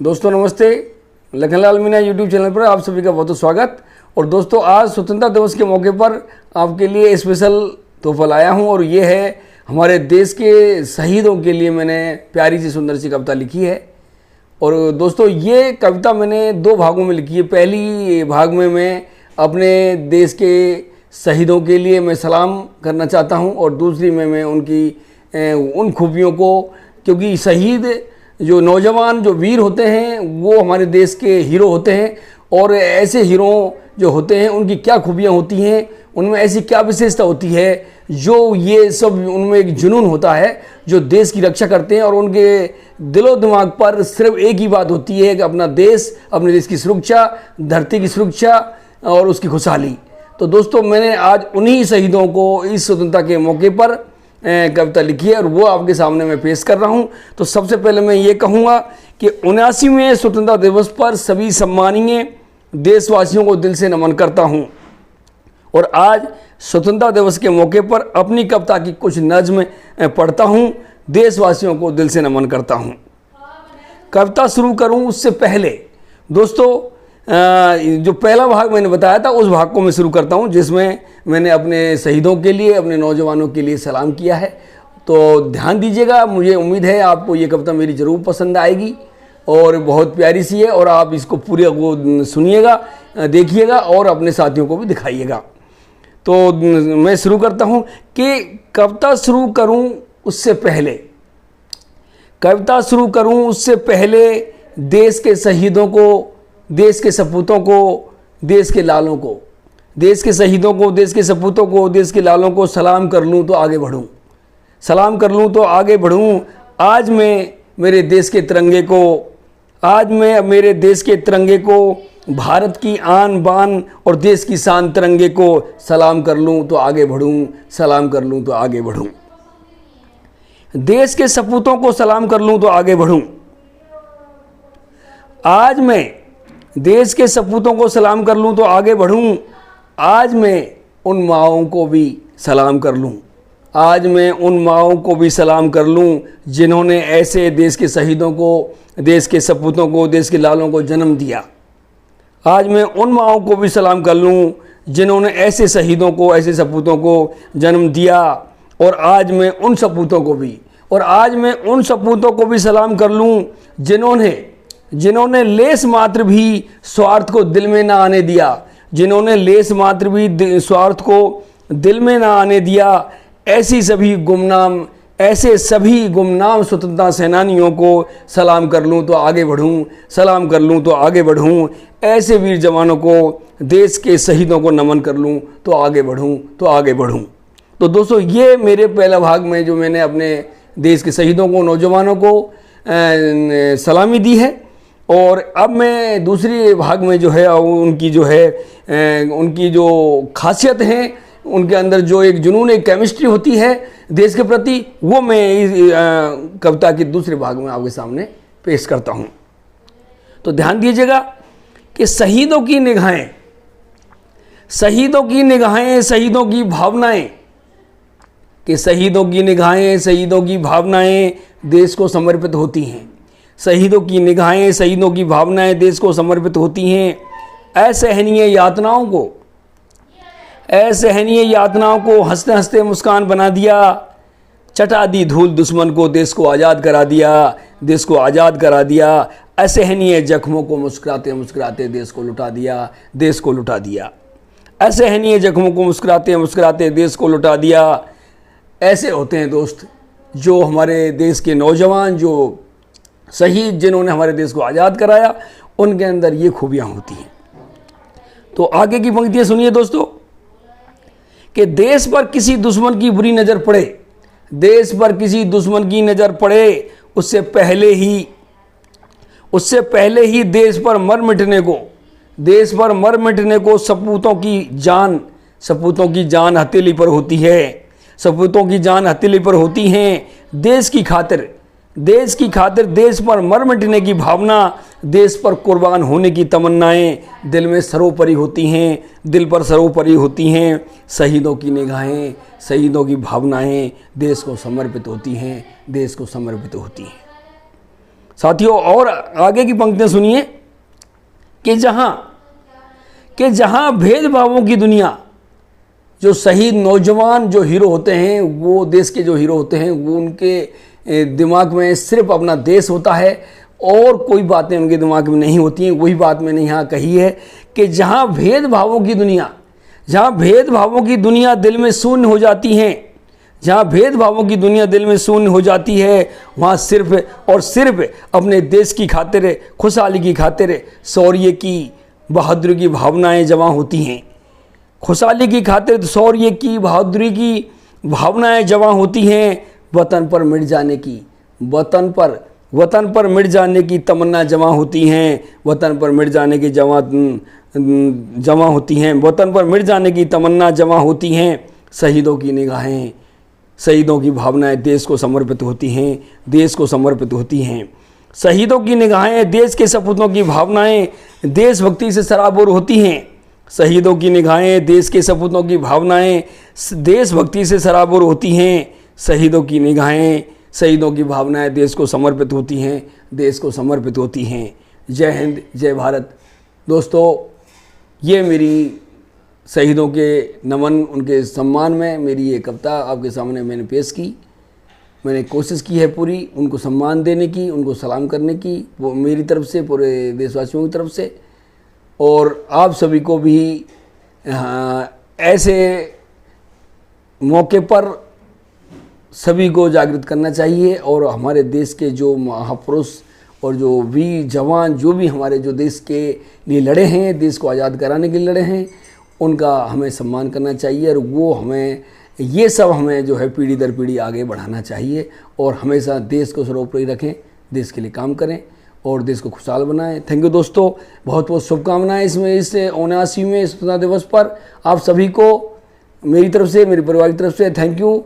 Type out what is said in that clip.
दोस्तों नमस्ते। Lakhanlal Meena YouTube channel पर आप सभी का बहुत बहुत स्वागत। और दोस्तों आज स्वतंत्रता दिवस के मौके पर आपके लिए स्पेशल तोहफा लाया हूं और ये है हमारे देश के शहीदों के लिए मैंने प्यारी सी सुंदर सी कविता लिखी है। और दोस्तों ये कविता मैंने दो भागों में लिखी है। पहली भाग में मैं अपने देश के शहीदों के लिए मैं सलाम करना चाहता हूं और दूसरी में मैं उनकी उन खूबियों को, क्योंकि शहीद जो नौजवान जो वीर होते हैं वो हमारे देश के हीरो होते हैं और ऐसे हीरो जो होते हैं उनकी क्या खूबियाँ होती हैं, उनमें ऐसी क्या विशेषता होती है जो ये सब उनमें एक जुनून होता है जो देश की रक्षा करते हैं। और उनके दिलो दिमाग पर सिर्फ एक ही बात होती है कि अपना देश, अपने देश की सुरक्षा, धरती की सुरक्षा और उसकी खुशहाली। तो दोस्तों मैंने आज उन्हीं शहीदों को इस स्वतंत्रता के मौके पर कविता लिखी है और वो आपके सामने मैं पेश कर रहा हूँ। तो सबसे पहले मैं ये कहूँगा कि 79वें स्वतंत्रता दिवस पर सभी सम्मानीय देशवासियों को दिल से नमन करता हूँ। और आज स्वतंत्रता दिवस के मौके पर अपनी कविता की कुछ नज़्म पढ़ता हूँ। देशवासियों को दिल से नमन करता हूँ। कविता शुरू करूँ उससे पहले दोस्तों जो पहला भाग मैंने बताया था उस भाग को मैं शुरू करता हूं जिसमें मैंने अपने शहीदों के लिए, अपने नौजवानों के लिए सलाम किया है। तो ध्यान दीजिएगा, मुझे उम्मीद है आपको ये कविता मेरी ज़रूर पसंद आएगी और बहुत प्यारी सी है और आप इसको पूरे वो सुनिएगा, देखिएगा और अपने साथियों को भी दिखाइएगा। तो मैं शुरू करता हूँ कि कविता शुरू करूँ उससे पहले देश के शहीदों को, देश के सपूतों को, देश के लालों को, देश के शहीदों को, देश के सपूतों को, देश के लालों को सलाम कर लूँ तो आगे बढ़ूँ, सलाम कर लूँ तो आगे बढ़ूँ। आज मैं मेरे देश के तिरंगे को, भारत की आन बान और देश की शान तिरंगे को सलाम कर लूँ तो आगे बढ़ूँ, सलाम कर लूँ तो आगे बढ़ूँ। देश के सपूतों को सलाम कर लूँ तो आगे बढ़ूँ। आज मैं देश के सपूतों को सलाम कर लूँ तो आगे बढ़ूँ। आज मैं उन माँओं को भी सलाम कर लूँ, आज मैं उन माँओं को भी सलाम कर लूँ जिन्होंने ऐसे देश के शहीदों को, देश के सपूतों को, देश के लालों को जन्म दिया। आज मैं उन माँओं को भी सलाम कर लूँ जिन्होंने ऐसे शहीदों को, ऐसे सपूतों को जन्म दिया। और आज मैं उन सपूतों को भी सलाम कर लूँ जिन्होंने लेस मात्र भी स्वार्थ को दिल में ना आने दिया, जिन्होंने लेस मात्र भी स्वार्थ को दिल में ना आने दिया। ऐसे सभी गुमनाम स्वतंत्रता सेनानियों को सलाम कर लूँ तो आगे बढ़ूँ, सलाम कर लूँ तो आगे बढ़ूँ। ऐसे वीर जवानों को, देश के शहीदों को नमन कर लूँ तो आगे बढ़ूँ, तो आगे बढ़ूँ। तो दोस्तों ये मेरे पहला भाग में जो मैंने अपने देश के शहीदों को, नौजवानों को सलामी दी है। और अब मैं दूसरी भाग में जो है उनकी जो खासियत हैं, उनके अंदर जो एक जुनून, एक केमिस्ट्री होती है देश के प्रति, वो मैं इस कविता के दूसरे भाग में आपके सामने पेश करता हूँ। तो ध्यान दीजिएगा कि शहीदों की निगाहें, शहीदों की भावनाएं, कि शहीदों की भावनाएं देश को समर्पित होती हैं। शहीदों की निगाहें, शहीदों की भावनाएं देश को समर्पित होती हैं। असहनीय यातनाओं को हंसते हंसते मुस्कान बना दिया। चटा दी धूल दुश्मन को, देश को आज़ाद करा दिया। असहनीय जख्मों को मुस्कुराते मुस्कुराते देश को लुटा दिया। असहनीय जख्मों को मुस्कुराते मुस्कुराते देश को लुटा दिया। ऐसे होते हैं दोस्त जो हमारे देश के नौजवान, जो शहीद, जिन्होंने हमारे देश को आज़ाद कराया, उनके अंदर ये खूबियाँ होती हैं। तो आगे की पंक्तियाँ सुनिए दोस्तों कि देश पर किसी दुश्मन की बुरी नज़र पड़े, उससे पहले ही देश पर मर मिटने को सपूतों की जान हथेली पर होती है। देश की खातिर देश पर मर मिटने की भावना, देश पर कुर्बान होने की तमन्नाएं दिल पर सरोपरी होती हैं। शहीदों की निगाहें, शहीदों की भावनाएं देश को समर्पित होती हैं। साथियों और आगे की पंक्तियां सुनिए कि जहां भेदभावों की दुनिया, जो शहीद नौजवान जो हीरो होते हैं, वो देश के जो हीरो होते हैं, वो उनके दिमाग में सिर्फ अपना देश होता है और कोई बातें उनके दिमाग में नहीं होती हैं। वही बात मैंने यहाँ कही है कि जहाँ भेदभावों की दुनिया दिल में शून्य हो जाती हैं, जहाँ भेदभावों की दुनिया दिल में शून्य हो जाती है, वहाँ सिर्फ और सिर्फ अपने देश की खातिर, खुशहाली की खातिर शौर्य की, बहादुरी की भावनाएं जमा होती हैं। खुशहाली की खातिर शौर्य की, बहादुरी की भावनाएं जमा होती हैं। वतन पर मिट जाने की, वतन पर मिट जाने की तमन्ना जमा होती हैं। वतन पर मिट जाने की जमा होती हैं। वतन पर मिट जाने की तमन्ना जमा होती हैं। शहीदों की निगाहें, शहीदों की भावनाएं देश को समर्पित होती हैं, देश को समर्पित होती हैं। शहीदों की निगाहें, देश के सपूतों की भावनाएं देशभक्ति से सराबोर होती हैं। शहीदों की निगाहें, देश के सपूतों की भावनाएं देशभक्ति से सराबोर होती हैं। शहीदों की निगाहें, शहीदों की भावनाएं देश को समर्पित होती हैं, देश को समर्पित होती हैं। जय हिंद, जय भारत। दोस्तों, ये मेरी शहीदों के नमन, उनके सम्मान में मेरी ये कविता आपके सामने मैंने पेश की। मैंने कोशिश की है पूरी उनको सम्मान देने की, उनको सलाम करने की, वो मेरी तरफ से, पूरे देशवासियों की तरफ से। और आप सभी को भी ऐसे मौके पर सभी को जागृत करना चाहिए और हमारे देश के जो महापुरुष और जो वीर जवान, जो भी हमारे जो देश के लिए लड़े हैं, देश को आज़ाद कराने के लिए लड़े हैं, उनका हमें सम्मान करना चाहिए। और वो हमें, ये सब हमें जो है पीढ़ी दर पीढ़ी आगे बढ़ाना चाहिए और हमेशा देश को सर्वोपरि रखें, देश के लिए काम करें और देश को खुशहाल बनाएं। थैंक यू दोस्तों, बहुत बहुत शुभकामनाएं इस 79वें स्वतंत्रता दिवस पर आप सभी को मेरी तरफ से, मेरे परिवार की तरफ से। Thank you.